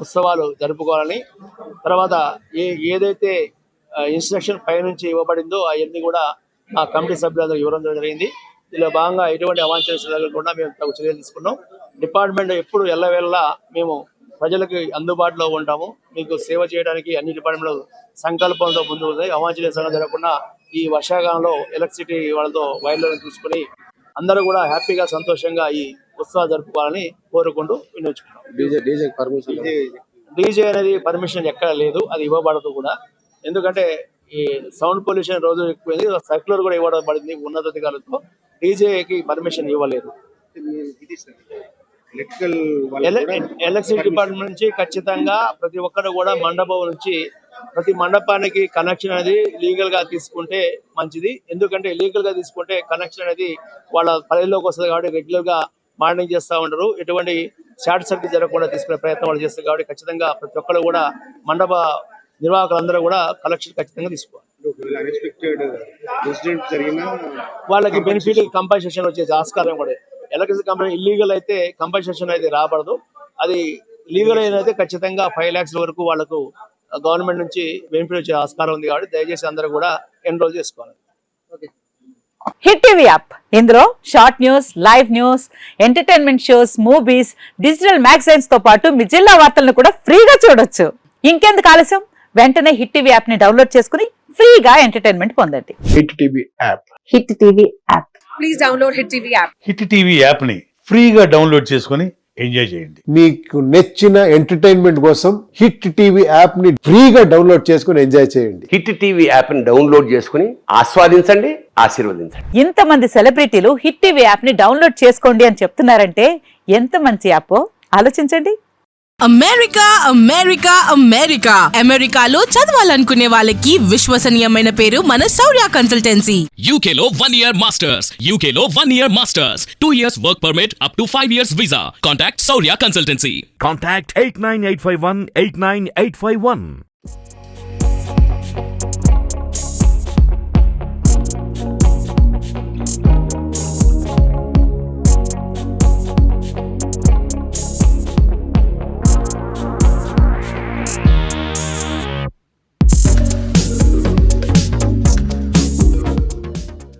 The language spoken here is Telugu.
ఉత్సవాలు జరుపుకోవాలని, తర్వాత ఏదైతే ఇన్స్ట్రక్షన్ పైనుంచి ఇవ్వబడిందో అవన్నీ కూడా ఆ కమిటీ సభ్యులందరూ ఇవ్వడం జరిగింది. ఇందులో భాగంగా ఎటువంటి అవాంఛనీయ జరగకుండా మేము తగు చర్యలు తీసుకున్నాం. డిపార్ట్మెంట్ ఎప్పుడు ఎల్లవేళలా మేము ప్రజలకు అందుబాటులో ఉంటాము. మీకు సేవ చేయడానికి అన్ని డిపార్ట్మెంట్లు సంకల్పంతో ముందు ఉంది. అవాంఛనీయ సంఘటన జరగకుండా ఈ వర్షాకాలంలో ఎలక్ట్రిసిటీ వాళ్ళతో వైర్లను చూసుకుని అందరూ కూడా హ్యాపీగా సంతోషంగా ఈ ఉత్సవాలు జరుపుకోవాలని కోరుకుంటూ వినియోగించుకున్నాం. డీజే అనేది పర్మిషన్ ఎక్కడ లేదు, అది ఇవ్వబడదు కూడా. ఎందుకంటే ఈ సౌండ్ పొల్యూషన్ రోజు ఎక్కువైంది. సర్క్యులర్ కూడా ఇవ్వబడింది ఉన్నతాధికారులతో. డీజేకి పర్మిషన్ ఇవ్వలేదు. ఎలక్ట్రిసిటీ డిపార్ట్మెంట్ నుంచి ఖచ్చితంగా ప్రతి ఒక్కరు కూడా మండపం నుంచి ప్రతి మండపానికి కనెక్షన్ అనేది లీగల్ గా తీసుకుంటే మంచిది. ఎందుకంటే లీగల్ గా తీసుకుంటే కనెక్షన్ అనేది వాళ్ళ పరిధిలోకి వస్తుంది కాబట్టి రెగ్యులర్ గా మానిటరింగ్ చేస్తూ ఉంటారు. ఎటువంటి షార్ట్ సర్క్యూట్ జరగకుండా తీసుకునే ప్రయత్నం వాళ్ళు చేస్తారు కాబట్టి ఖచ్చితంగా ప్రతి ఒక్కరు కూడా మండప నిర్వాహకులందరూ కూడా కలెక్షన్ ఖచ్చితంగా తీసుకోవాలి. వాళ్ళకి బెనిఫిట్ కంపన్సేషన్ వచ్చే ఆస్కారం కూడా. ఎలక్ట్రిసిటీ కంపెనీ ఇల్లీగల్ అయితే కంపన్సేషన్ అయితే రాబడదు. అది లీగల్ అయితే ఖచ్చితంగా 5 lakhs వరకు వాళ్ళకు గవర్నమెంట్ నుంచి బెనిఫిట్ వచ్చే ఆస్కారం ఉంది కాబట్టి దయచేసి అందరూ కూడా ఎన్రోల్ చేసుకోవాలి. హిట్ టీవీ యాప్, ఇందులో short news, live news, entertainment shows, movies, digital magazines తో పాటు మీ జిల్లా వార్తలను కూడా ఫ్రీగా చూడొచ్చు. ఇంకెందుకు ఆలస్యం, వెంటనే హిట్ టీవీ యాప్ ని డౌన్లోడ్ చేసుకుని ఫ్రీగా ఎంటర్టైన్మెంట్ పొందండి. Hit TV app. Hit TV app. Please download hit TV app. Hit TV app ని ఫ్రీగా డౌన్లోడ్ చేసుకుని ఎంజాయ్ చేయండి. మీకు నచ్చిన ఎంటర్టైన్మెంట్ కోసం హిట్ టీవీ యాప్ ని ఫ్రీగా డౌన్లోడ్ చేసుకుని ఎంజాయ్ చేయండి. హిట్ టీవీ యాప్ ని డౌన్లోడ్ చేసుకుని ఆస్వాదించండి, ఆశీర్వదించండి. ఇంతమంది సెలబ్రిటీలు హిట్ టీవీ యాప్ ని డౌన్లోడ్ చేసుకోండి అని చెప్తున్నారంటే ఎంత మంచి యాప్ ఆలోచించండి. అమెరికా అమెరికా అమెరికా అమెరికాలో చదవాలనుకునే వాళ్ళకి విశ్వసనీయమైన పేరు మన శౌర్య కన్సల్టెన్సీ. UK లో 1 year masters, UK లో 1 year masters, 2 years work permit up to 5 years visa. Contact Saurya Consultancy. Contact 89851 89851.